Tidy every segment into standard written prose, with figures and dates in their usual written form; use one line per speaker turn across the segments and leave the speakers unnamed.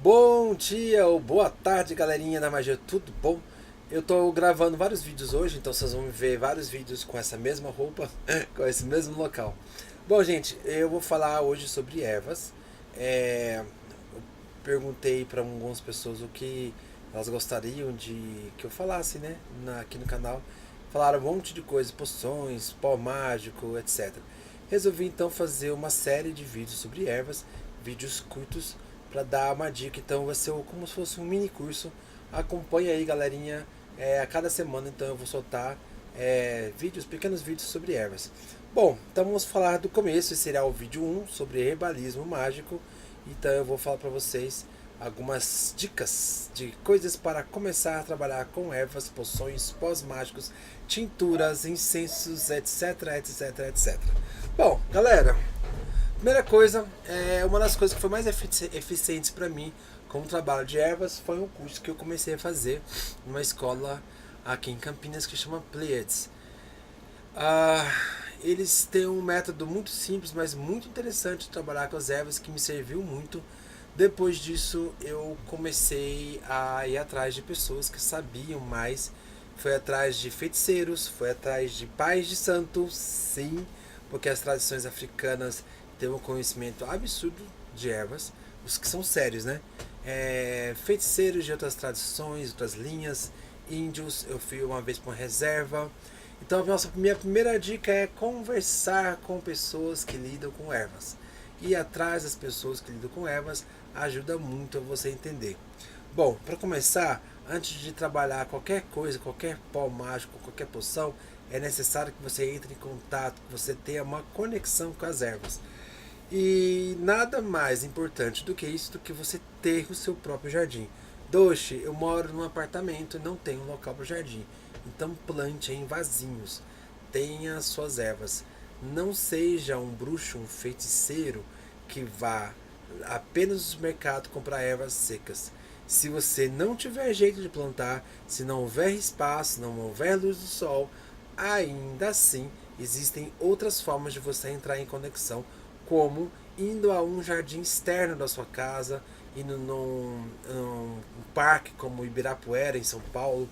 Bom dia ou boa tarde, galerinha da Magia, tudo bom? Eu tô gravando vários vídeos hoje, então vocês vão ver vários vídeos com essa mesma roupa, com esse mesmo local. Bom, gente, eu vou falar hoje sobre ervas. Eu perguntei para algumas pessoas o que elas gostariam de que eu falasse, né, aqui no canal. Falaram um monte de coisas, poções, pó mágico, etc. Resolvi então fazer uma série de vídeos sobre ervas, vídeos curtos para dar uma dica. Então vai ser como se fosse um mini curso. Acompanhe aí, galerinha. A cada semana então eu vou soltar vídeos, pequenos vídeos sobre ervas. Bom, então vamos falar do começo. Esse será o vídeo um sobre herbalismo mágico. Então eu vou falar para vocês algumas dicas de coisas para começar a trabalhar com ervas, poções, pós mágicos, tinturas, incensos, etc, etc, etc. Bom, galera, primeira coisa, uma das coisas que foi mais eficientes para mim como trabalho de ervas foi um curso que eu comecei a fazer numa escola aqui em Campinas que chama Pleiades. Ah, eles têm um método muito simples, mas muito interessante de trabalhar com as ervas que me serviu muito. Depois disso, eu comecei a ir atrás de pessoas que sabiam mais. Foi atrás de feiticeiros, foi atrás de pais de santo, sim, porque as tradições africanas têm um conhecimento absurdo de ervas, os que são sérios, né? Feiticeiros de outras tradições, outras linhas, índios, eu fui uma vez para uma reserva. Então, minha primeira dica é conversar com pessoas que lidam com ervas. Ir atrás das pessoas que lidam com ervas ajuda muito a você entender. Bom, para começar, antes de trabalhar qualquer coisa, qualquer pó mágico, qualquer poção, é necessário que você entre em contato, que você tenha uma conexão com as ervas. E nada mais importante do que isso, do que você ter o seu próprio jardim. Doxe, eu moro num apartamento e não tenho um local para o jardim. Então plante em vasinhos. Tenha as suas ervas. Não seja um bruxo, um feiticeiro que vá apenas no mercado comprar ervas secas. Se você não tiver jeito de plantar, se não houver espaço, não houver luz do sol, ainda assim existem outras formas de você entrar em conexão, como indo a um jardim externo da sua casa, indo num parque como Ibirapuera, em São Paulo,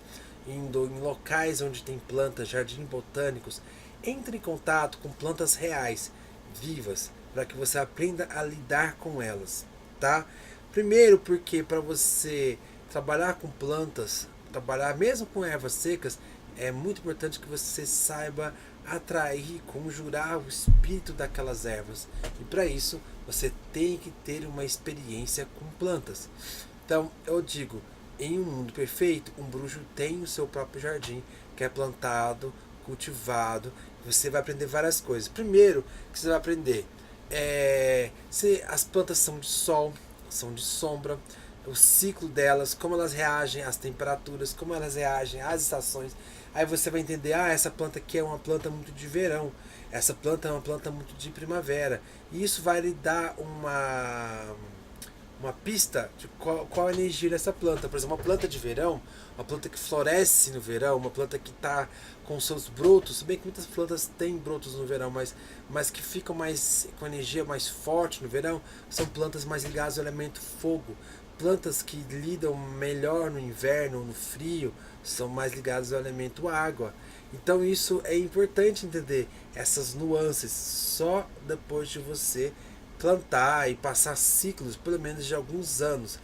indo em locais onde tem plantas, jardins botânicos. Entre em contato com plantas reais, vivas, para que você aprenda a lidar com elas, tá? Primeiro porque para você trabalhar com plantas, trabalhar mesmo com ervas secas, é muito importante que você saiba atrair, conjurar o espírito daquelas ervas. E para isso, você tem que ter uma experiência com plantas. Então, eu digo, em um mundo perfeito, um bruxo tem o seu próprio jardim, que é plantado, cultivado. Você vai aprender várias coisas. Primeiro, que você vai aprender se as plantas são de sol, são de sombra, o ciclo delas, como elas reagem às temperaturas, como elas reagem às estações. Aí você vai entender, essa planta aqui é uma planta muito de verão, essa planta é uma planta muito de primavera. E isso vai lhe dar uma pista de qual a energia dessa planta. Por exemplo, uma planta de verão, uma planta que floresce no verão, uma planta que está com seus brotos, se bem que muitas plantas têm brotos no verão, mas que ficam mais com energia mais forte no verão, são plantas mais ligadas ao elemento fogo. Plantas que lidam melhor no inverno, no frio, são mais ligadas ao elemento água. Então isso é importante entender essas nuances só depois de você plantar e passar ciclos, pelo menos de alguns anos.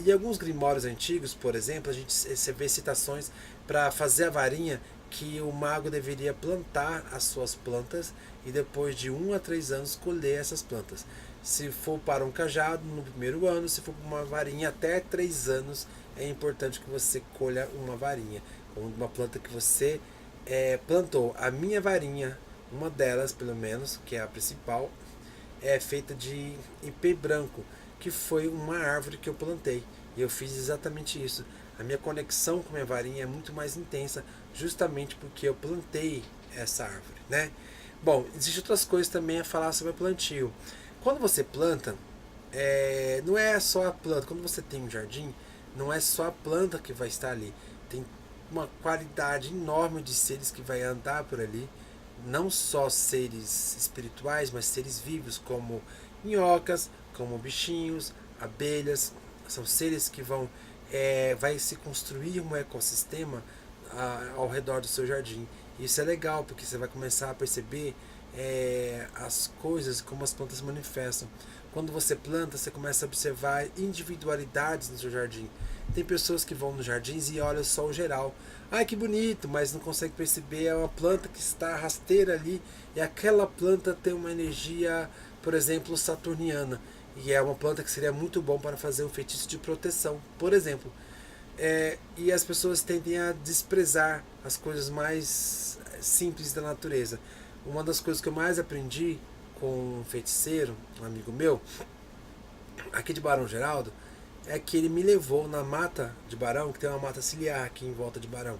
E alguns grimórios antigos, por exemplo, a gente você vê citações para fazer a varinha que o mago deveria plantar as suas plantas e depois de 1 a 3 anos colher essas plantas. Se for para um cajado, no primeiro ano; se for para uma varinha, até 3 anos é importante que você colha uma varinha, uma planta que você plantou. A minha varinha, uma delas pelo menos, que é a principal, é feita de ipê branco, que foi uma árvore que eu plantei. E eu fiz exatamente isso. A minha conexão com a minha varinha é muito mais intensa, justamente porque eu plantei essa árvore, né? Bom, existem outras coisas também a falar sobre o plantio. Quando você planta, não é só a planta. Quando você tem um jardim, não é só a planta que vai estar ali. Tem uma qualidade enorme de seres que vai andar por ali, não só seres espirituais, mas seres vivos, como minhocas, como bichinhos, abelhas. são seres que vão vai se construir um ecossistema ao redor do seu jardim. Isso é legal, porque você vai começar a perceber as coisas, como as plantas se manifestam. Quando você planta, você começa a observar individualidades no seu jardim. Tem pessoas que vão nos jardins e olham só o geral. Ai, que bonito, mas não consegue perceber, é uma planta que está rasteira ali, e aquela planta tem uma energia, por exemplo, saturniana, e é uma planta que seria muito bom para fazer um feitiço de proteção, por exemplo. E as pessoas tendem a desprezar as coisas mais simples da natureza. Uma das coisas que eu mais aprendi com um feiticeiro, um amigo meu, aqui de Barão Geraldo, é que ele me levou na mata de Barão, que tem uma mata ciliar aqui em volta de Barão.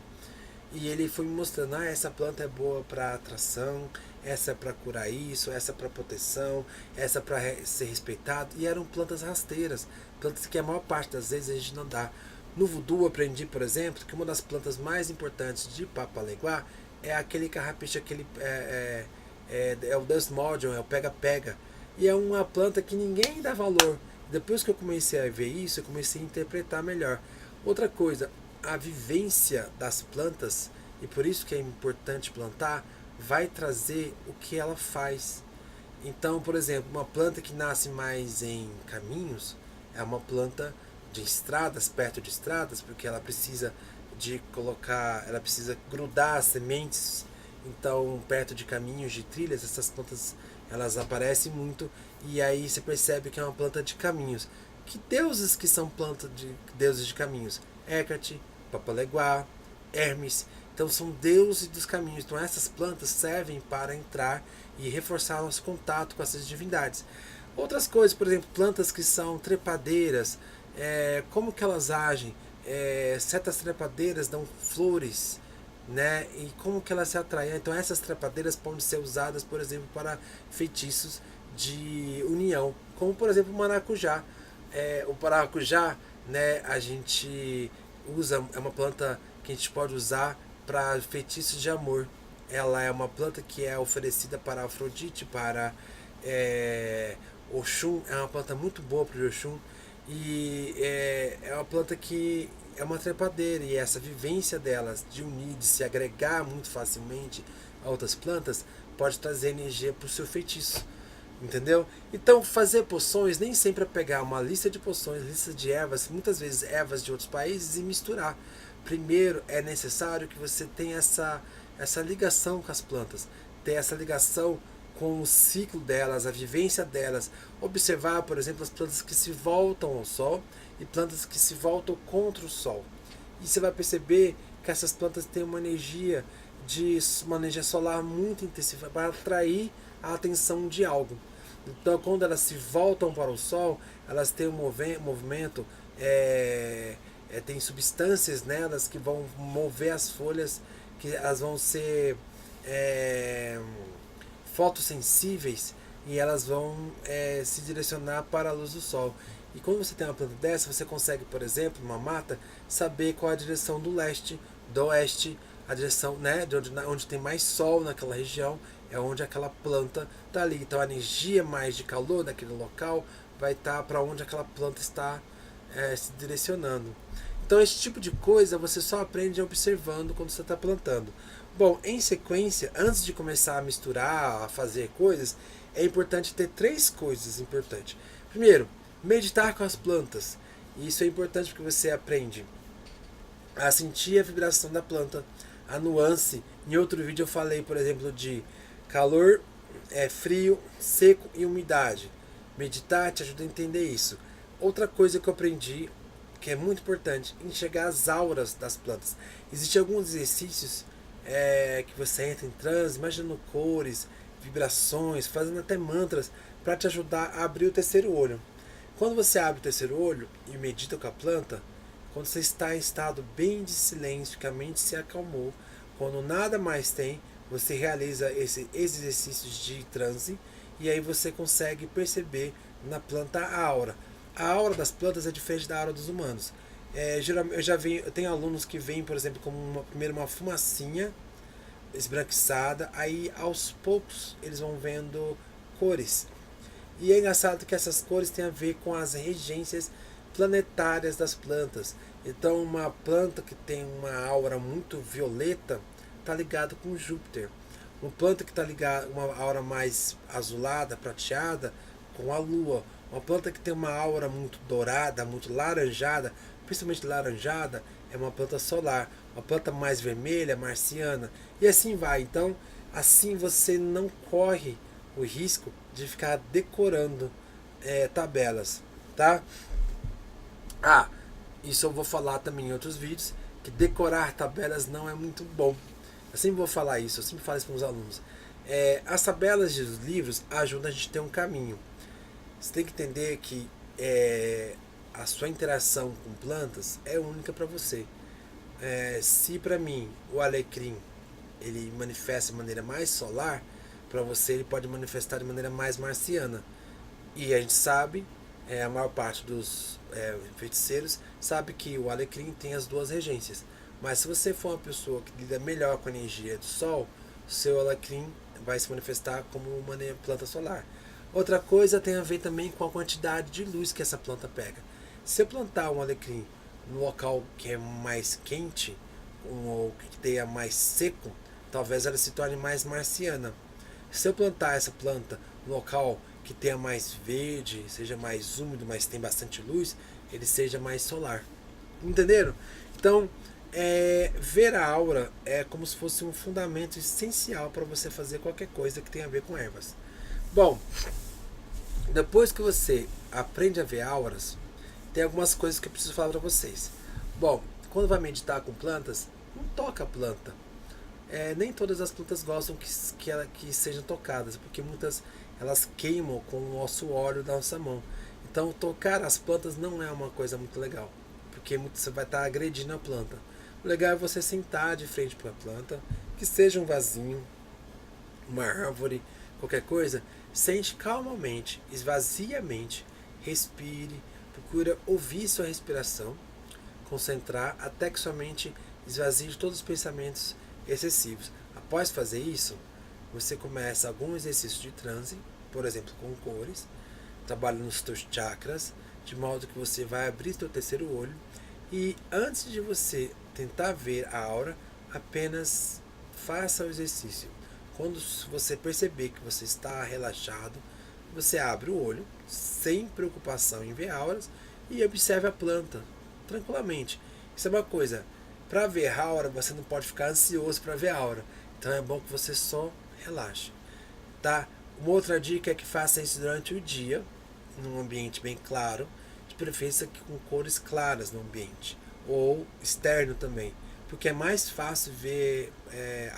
E ele foi me mostrando, essa planta é boa para atração, essa é para curar isso, essa é para proteção, essa é para ser respeitado. E eram plantas rasteiras, plantas que a maior parte das vezes a gente não dá. No voodoo eu aprendi, por exemplo, que uma das plantas mais importantes de Papaleguá é aquele carrapicho, é o Desmodium, é o pega-pega. E é uma planta que ninguém dá valor. Depois que eu comecei a ver isso, eu comecei a interpretar melhor. Outra coisa, a vivência das plantas, e por isso que é importante plantar, vai trazer o que ela faz. Então, por exemplo, uma planta que nasce mais em caminhos é uma planta de estradas, perto de estradas, porque ela precisa ela precisa grudar as sementes. Então, perto de caminhos, de trilhas, essas plantas elas aparecem muito, e aí você percebe que é uma planta de caminhos. Que deuses que são deuses de caminhos? Hecate, Papaleguá, Hermes. Então são deuses dos caminhos. Então essas plantas servem para entrar e reforçar nosso contato com essas divindades. Outras coisas, por exemplo, plantas que são trepadeiras, como que elas agem? Certas trepadeiras dão flores, né? E como que elas se atraem? Então essas trepadeiras podem ser usadas, por exemplo, para feitiços de união, como por exemplo o maracujá. O maracujá, né? A gente usa, é uma planta que a gente pode usar para feitiços de amor. Ela é uma planta que é oferecida para Afrodite, para Oxum. É uma planta muito boa para o Oxum. E é uma planta que é uma trepadeira, e essa vivência delas de unir, de se agregar muito facilmente a outras plantas, pode trazer energia para o seu feitiço. Entendeu? Então, fazer poções nem sempre é pegar uma lista de poções, lista de ervas, muitas vezes ervas de outros países, e misturar. Primeiro, é necessário que você tenha essa ligação com as plantas, ter essa ligação com o ciclo delas, a vivência delas. Observar, por exemplo, as plantas que se voltam ao sol e plantas que se voltam contra o sol. E você vai perceber que essas plantas têm uma energia solar muito intensiva para atrair a atenção de algo. Então, quando elas se voltam para o sol, elas têm um movimento, tem substâncias nelas que vão mover as folhas, que elas vão ser fotossensíveis, e elas vão se direcionar para a luz do sol. E quando você tem uma planta dessa, você consegue, por exemplo, uma mata, saber qual é a direção do leste, do oeste, a direção, né, de onde tem mais sol naquela região, é onde aquela planta está ali. Então a energia mais de calor daquele local vai estar para onde aquela planta está se direcionando. Então esse tipo de coisa você só aprende observando quando você está plantando. Bom, em sequência, antes de começar a misturar, a fazer coisas, é importante ter 3 coisas importantes. Primeiro, meditar com as plantas. E isso é importante porque você aprende a sentir a vibração da planta, a nuance. Em outro vídeo eu falei, por exemplo, de calor, frio, seco e umidade. Meditar te ajuda a entender isso. Outra coisa que eu aprendi, que é muito importante, enxergar as auras das plantas. Existem alguns exercícios que você entra em transe, imaginando cores, vibrações, fazendo até mantras, para te ajudar a abrir o terceiro olho. Quando você abre o terceiro olho e medita com a planta, quando você está em estado bem de silêncio, que a mente se acalmou, quando nada mais tem, você realiza esses exercícios de transe, e aí você consegue perceber na planta a aura. A aura das plantas é diferente da aura dos humanos. Eu tenho alunos que veem, por exemplo, como primeiro uma fumacinha esbranquiçada, aí aos poucos eles vão vendo cores. E é engraçado que essas cores têm a ver com as regências planetárias das plantas. Então, uma planta que tem uma aura muito violeta está ligada com Júpiter. Uma planta que está ligada, uma aura mais azulada, prateada, com a Lua. Uma planta que tem uma aura muito dourada, muito laranjada, principalmente laranjada, é uma planta solar. Uma planta mais vermelha, marciana. E assim vai. Então, assim você não corre o risco de ficar decorando tabelas, tá? Ah, isso eu vou falar também em outros vídeos, que decorar tabelas não é muito bom. Eu sempre vou falar isso, eu sempre falo isso para os alunos. As tabelas dos livros ajudam a gente a ter um caminho. Você tem que entender que a sua interação com plantas é única para você. Se para mim o alecrim ele manifesta de maneira mais solar, para você ele pode manifestar de maneira mais marciana. E a gente sabe, a maior parte dos feiticeiros sabe que o alecrim tem as duas regências. Mas se você for uma pessoa que lida melhor com a energia do sol, seu alecrim vai se manifestar como uma planta solar. Outra coisa tem a ver também com a quantidade de luz que essa planta pega. Se eu plantar um alecrim no local que é mais quente, ou que tenha mais seco, talvez ela se torne mais marciana. Se eu plantar essa planta no local que tenha mais verde, seja mais úmido, mas tem bastante luz, ele seja mais solar. Entenderam? Então, ver a aura é como se fosse um fundamento essencial para você fazer qualquer coisa que tenha a ver com ervas. Bom, depois que você aprende a ver auras, tem algumas coisas que eu preciso falar para vocês. Bom, quando vai meditar com plantas, não toca a planta. Nem todas as plantas gostam que sejam tocadas, porque muitas elas queimam com o nosso óleo da nossa mão. Então tocar as plantas não é uma coisa muito legal, porque você vai estar agredindo a planta. O legal é você sentar de frente para a planta, que seja um vasinho, uma árvore, qualquer coisa, sente calmamente, esvazie a mente, respire, procura ouvir sua respiração, concentrar até que sua mente esvazie de todos os pensamentos excessivos. Após fazer isso, você começa algum exercício de transe, por exemplo, com cores, trabalhando nos seus chakras, de modo que você vai abrir seu terceiro olho e antes de você tentar ver a aura, apenas faça o exercício. Quando você perceber que você está relaxado, você abre o olho, sem preocupação em ver auras, e observe a planta, tranquilamente. Isso é uma coisa, para ver a aura, você não pode ficar ansioso para ver a aura. Então é bom que você só relaxe. Tá? Uma outra dica é que faça isso durante o dia, num ambiente bem claro, de preferência com cores claras no ambiente, ou externo também, porque é mais fácil ver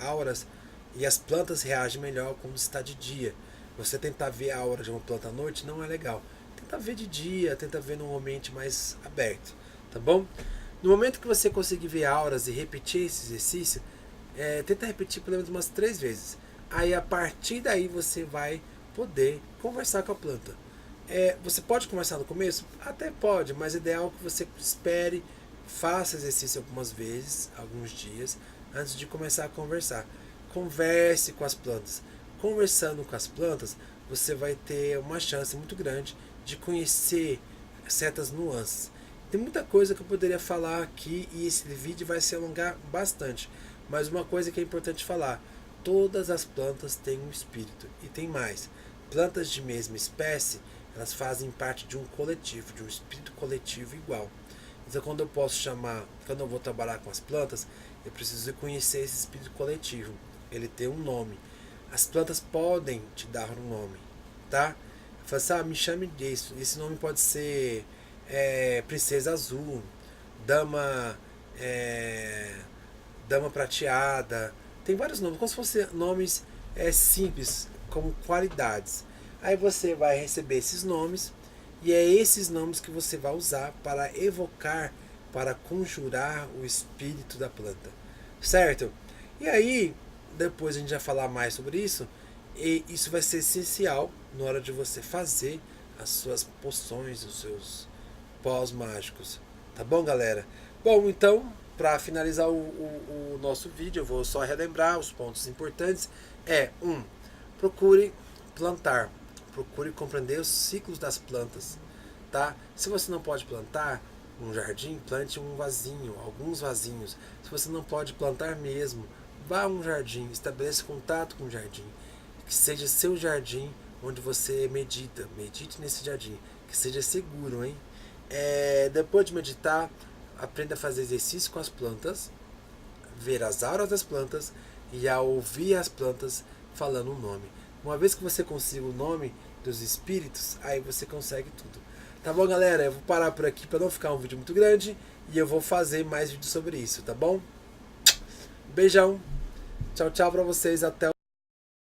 auras e as plantas reagem melhor quando está de dia. Você tentar ver a aura de uma planta à noite não é legal. Tenta ver de dia, tenta ver num ambiente mais aberto, tá bom? No momento que você conseguir ver auras e repetir esse exercício, tenta repetir pelo menos umas 3 vezes. Aí a partir daí você vai poder conversar com a planta. Você pode conversar no começo? Até pode, mas é ideal que você espere, faça exercício algumas vezes, alguns dias, antes de começar a conversar. Converse com as plantas. Conversando com as plantas, você vai ter uma chance muito grande de conhecer certas nuances. Tem muita coisa que eu poderia falar aqui e esse vídeo vai se alongar bastante. Mas uma coisa que é importante falar, todas as plantas têm um espírito. E tem mais, plantas de mesma espécie, elas fazem parte de um coletivo, de um espírito coletivo igual. Então quando eu vou trabalhar com as plantas, eu preciso conhecer esse espírito coletivo. Ele tem um nome. As plantas podem te dar um nome, tá? Fala assim, me chame disso. Esse nome pode ser Princesa Azul, Dama Prateada. Tem vários nomes, como se fossem nomes simples, como qualidades. Aí você vai receber esses nomes e é esses nomes que você vai usar para evocar, para conjurar o espírito da planta, certo? E aí, depois a gente vai falar mais sobre isso, e isso vai ser essencial na hora de você fazer as suas poções, os seus pós mágicos, tá bom, galera? Bom, então, para finalizar o nosso vídeo, eu vou só relembrar os pontos importantes. Procure plantar, procure compreender os ciclos das plantas, tá? Se você não pode plantar um jardim, plante um vasinho, alguns vasinhos. Se você não pode plantar mesmo, vá a um jardim, estabeleça contato com o jardim. Que seja seu jardim onde você medita. Medite nesse jardim. Que seja seguro, hein? Depois de meditar, aprenda a fazer exercício com as plantas, ver as auras das plantas e a ouvir as plantas falando um nome. Uma vez que você consiga o nome dos espíritos, aí você consegue tudo. Tá bom, galera? Eu vou parar por aqui para não ficar um vídeo muito grande e eu vou fazer mais vídeos sobre isso, tá bom? Beijão. Tchau, tchau pra vocês. Até